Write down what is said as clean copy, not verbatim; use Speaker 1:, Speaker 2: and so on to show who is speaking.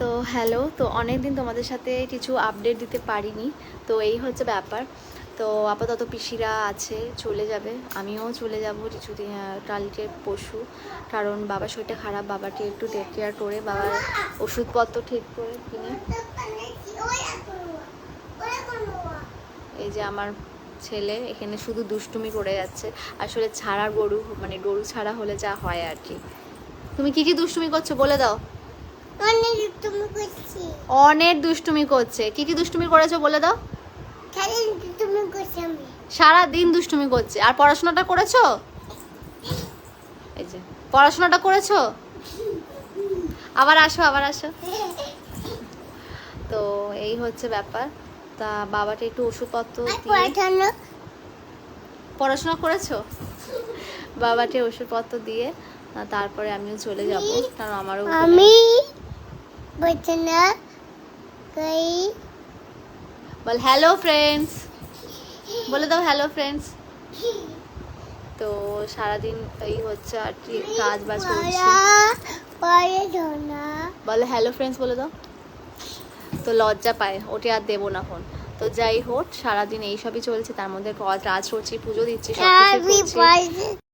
Speaker 1: তো হ্যালো, তো অনেক দিন তোমাদের সাথে কিছু আপডেট দিতে পারিনি, তো এই হচ্ছে ব্যাপার। তো আপাতত পিসিরা আছে, চলে যাবে, আমিও চলে যাব কিছুদিন, কালকে পরশু। কারণ বাবার শরীরটা খারাপ, বাবাকে একটু টেক কেয়ার করে, বাবার ওষুধপত্র ঠিক করে কিনে। এই যে আমার ছেলে এখানে শুধু দুষ্টুমি করে যাচ্ছে, আসলে ছাড়া গরু, মানে গরু ছাড়া হলে যা হয় আর কি। তুমি কি কি দুষ্টুমি করছো বলে দাও। অনেক দুষ্টুমি করছে। কি কি দুষ্টুমি করেছো বলে দাও। সারা দিন দুষ্টুমি করছে। আর পড়াশোনাটা করেছো? এই যে পড়াশোনাটা করেছো? আবার আসো, আবার আসো। তো এই হচ্ছে ব্যাপার। তা বাবাকে একটু ওষুধপত্র দিয়ে। পড়াশোনা করেছো? বাবাকে ওষুধপত্র দিয়ে তারপরে আমিও চলে যাব, কারণ আমারও বল হ্যালো ফ্রেন্ডস, বলে দাও হ্যালো ফ্রেন্ডস। তো সারাদিন এই হচ্ছে আর কি, কাজ বাজ করছি। বলে হ্যালো ফ্রেন্ডস বলে দাও। তো লজ্জা পায়, ওটি আর দেবো না ফোন। তো যাই হোক, সারাদিন এইসবই চলছে, তার মধ্যে কাজ করছি, পুজো দিচ্ছি, সব কিছু করছি।